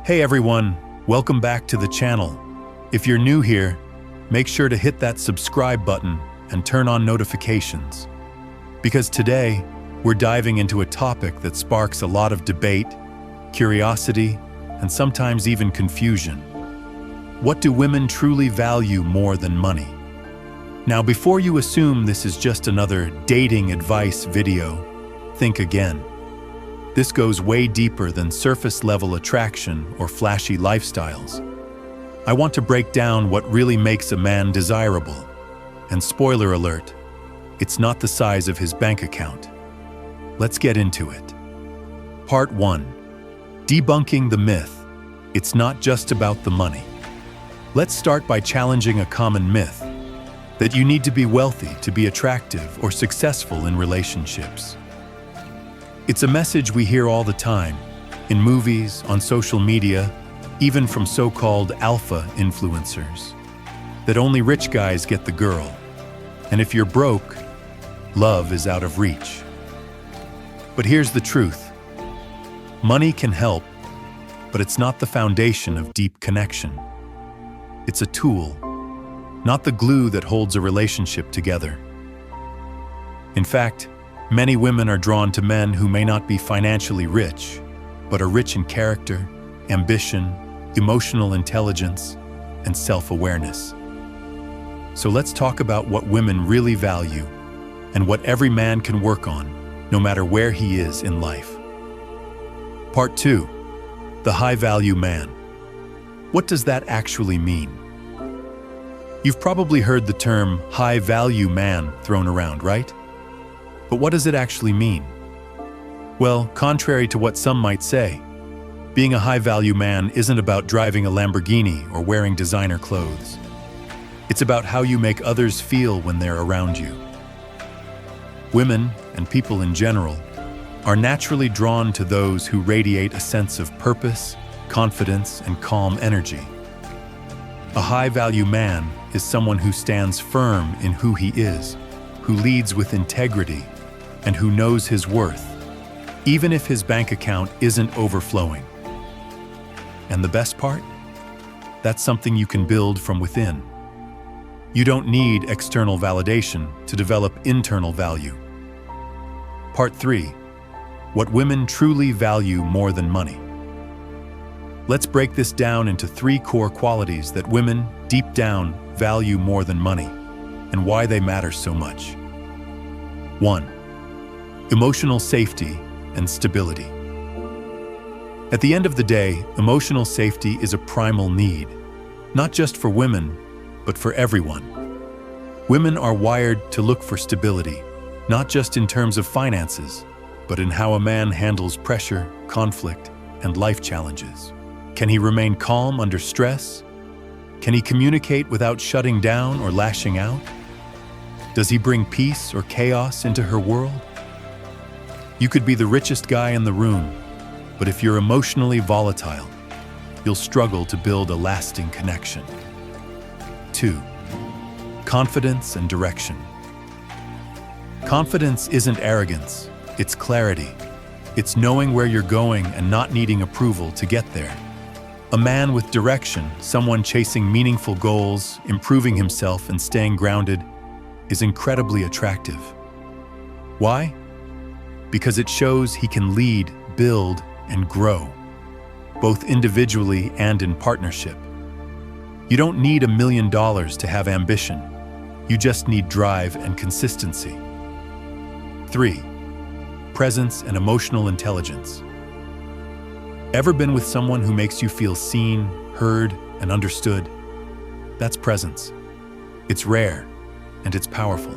Hey everyone, welcome back to the channel. If you're new here, make sure to hit that subscribe button and turn on notifications. Because today, we're diving into a topic that sparks a lot of debate, curiosity, and sometimes even confusion. What do women truly value more than money? Now, before you assume this is just another dating advice video, think again. This goes way deeper than surface-level attraction or flashy lifestyles. I want to break down what really makes a man desirable. And spoiler alert, it's not the size of his bank account. Let's get into it. Part 1. Debunking the myth. It's not just about the money. Let's start by challenging a common myth, that you need to be wealthy to be attractive or successful in relationships. It's a message we hear all the time, in movies, on social media, even from so-called alpha influencers, that only rich guys get the girl, and if you're broke, love is out of reach. But here's the truth. Money can help, but it's not the foundation of deep connection. It's a tool, not the glue that holds a relationship together. In fact, many women are drawn to men who may not be financially rich, but are rich in character, ambition, emotional intelligence, and self-awareness. So let's talk about what women really value and what every man can work on, no matter where he is in life. Part 2. The high-value man. What does that actually mean? You've probably heard the term high-value man thrown around, right? But what does it actually mean? Well, contrary to what some might say, being a high-value man isn't about driving a Lamborghini or wearing designer clothes. It's about how you make others feel when they're around you. Women, and people in general, are naturally drawn to those who radiate a sense of purpose, confidence, and calm energy. A high-value man is someone who stands firm in who he is, who leads with integrity, and who knows his worth, even if his bank account isn't overflowing. And the best part? That's something you can build from within. You don't need external validation to develop internal value. Part 3. What women truly value more than money. Let's break this down into 3 core qualities that women, deep down, value more than money, and why they matter so much. 1. Emotional safety and stability. At the end of the day, emotional safety is a primal need, not just for women, but for everyone. Women are wired to look for stability, not just in terms of finances, but in how a man handles pressure, conflict, and life challenges. Can he remain calm under stress? Can he communicate without shutting down or lashing out? Does he bring peace or chaos into her world? You could be the richest guy in the room, but if you're emotionally volatile, you'll struggle to build a lasting connection. 2. Confidence and direction. Confidence isn't arrogance, it's clarity. It's knowing where you're going and not needing approval to get there. A man with direction, someone chasing meaningful goals, improving himself and staying grounded, is incredibly attractive. Why? Because it shows he can lead, build, and grow, both individually and in partnership. You don't need $1 million to have ambition. You just need drive and consistency. 3. Presence and emotional intelligence. Ever been with someone who makes you feel seen, heard, and understood? That's presence. It's rare, and it's powerful.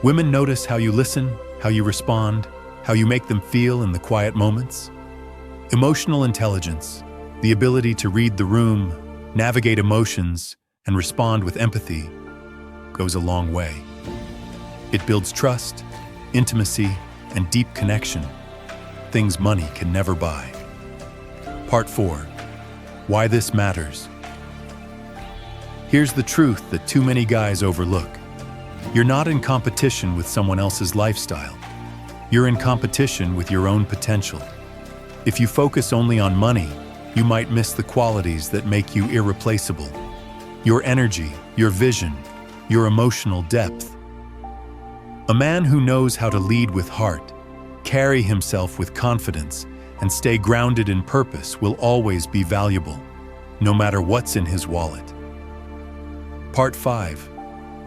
Women notice how you listen, how you respond, how you make them feel in the quiet moments. Emotional intelligence, the ability to read the room, navigate emotions, and respond with empathy, goes a long way. It builds trust, intimacy, and deep connection, things money can never buy. Part 4. Why this matters. Here's the truth that too many guys overlook. You're not in competition with someone else's lifestyle. You're in competition with your own potential. If you focus only on money, you might miss the qualities that make you irreplaceable. Your energy, your vision, your emotional depth. A man who knows how to lead with heart, carry himself with confidence, and stay grounded in purpose will always be valuable, no matter what's in his wallet. Part 5.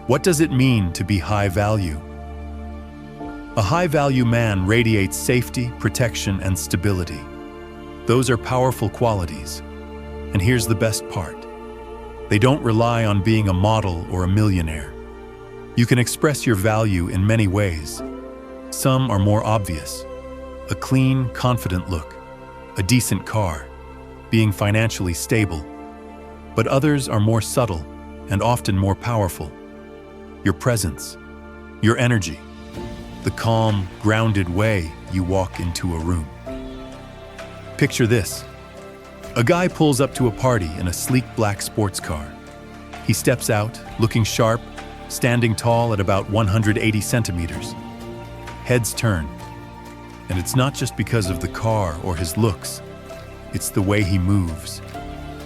What does it mean to be high value? A high-value man radiates safety, protection, and stability. Those are powerful qualities. And here's the best part. They don't rely on being a model or a millionaire. You can express your value in many ways. Some are more obvious. A clean, confident look, a decent car, being financially stable. But others are more subtle and often more powerful. Your presence, your energy, the calm, grounded way you walk into a room. Picture this. A guy pulls up to a party in a sleek black sports car. He steps out, looking sharp, standing tall at about 180 centimeters. Heads turn. And it's not just because of the car or his looks. It's the way he moves,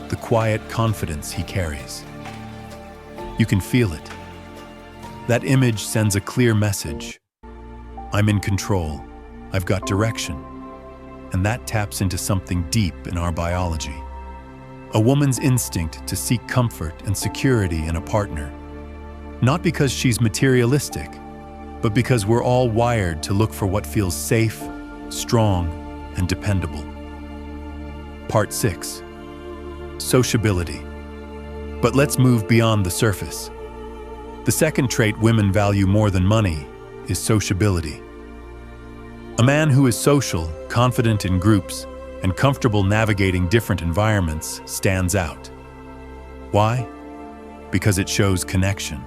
the quiet confidence he carries. You can feel it. That image sends a clear message. I'm in control. I've got direction. And that taps into something deep in our biology. A woman's instinct to seek comfort and security in a partner. Not because she's materialistic, but because we're all wired to look for what feels safe, strong, and dependable. Part 6. Sociability. But let's move beyond the surface. The second trait women value more than money is sociability. A man who is social, confident in groups, and comfortable navigating different environments stands out. Why? Because it shows connection.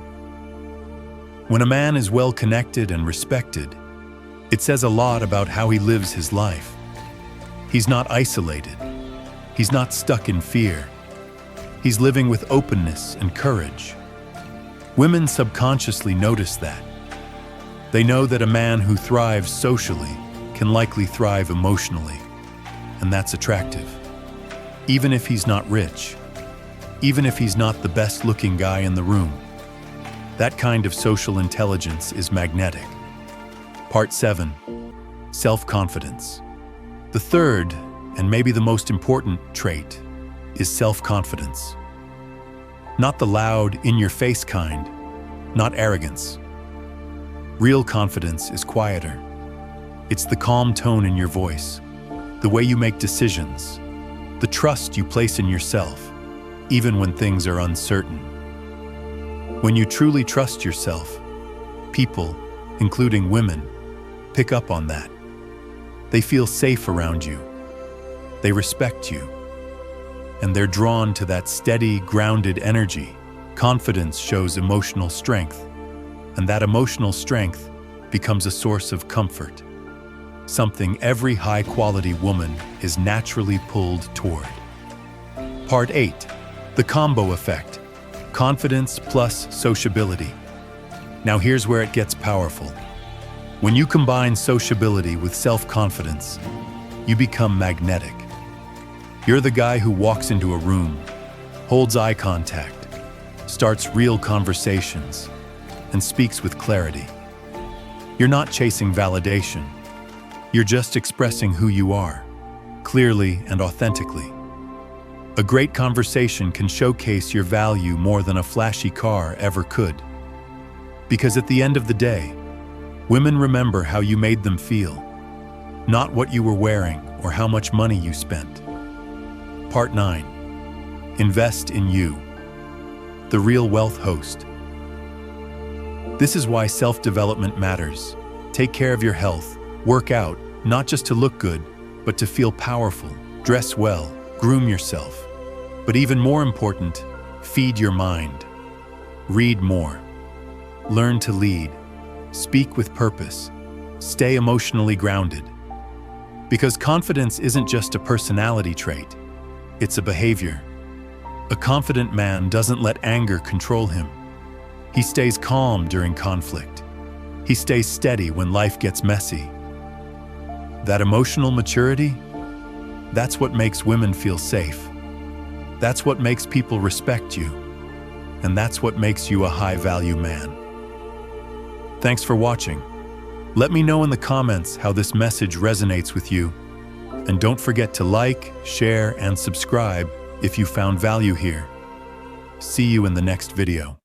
When a man is well connected and respected, it says a lot about how he lives his life. He's not isolated. He's not stuck in fear. He's living with openness and courage. Women subconsciously notice that. They know that a man who thrives socially can likely thrive emotionally, and that's attractive. Even if he's not rich, even if he's not the best-looking guy in the room, that kind of social intelligence is magnetic. Part 7. Self-confidence. The third, and maybe the most important trait, is self-confidence. Not the loud, in-your-face kind, not arrogance. Real confidence is quieter. It's the calm tone in your voice, the way you make decisions, the trust you place in yourself, even when things are uncertain. When you truly trust yourself, people, including women, pick up on that. They feel safe around you. They respect you. And they're drawn to that steady, grounded energy. Confidence shows emotional strength, and that emotional strength becomes a source of comfort, something every high-quality woman is naturally pulled toward. Part 8. The combo effect. Confidence plus sociability. Now here's where it gets powerful. When you combine sociability with self-confidence, you become magnetic. You're the guy who walks into a room, holds eye contact, starts real conversations, and speaks with clarity. You're not chasing validation. You're just expressing who you are, clearly and authentically. A great conversation can showcase your value more than a flashy car ever could. Because at the end of the day, women remember how you made them feel, not what you were wearing or how much money you spent. Part 9. Invest in you. The real wealth host. This is why self-development matters. Take care of your health, work out, not just to look good, but to feel powerful, dress well, groom yourself. But even more important, feed your mind. Read more. Learn to lead. Speak with purpose. Stay emotionally grounded. Because confidence isn't just a personality trait, it's a behavior. A confident man doesn't let anger control him. He stays calm during conflict. He stays steady when life gets messy. That emotional maturity, That's what makes women feel safe. That's what makes people respect you. And that's what makes you a high-value man. Thanks for watching. Let me know in the comments how this message resonates with you. And don't forget to like, share, and subscribe if you found value here. See you in the next video.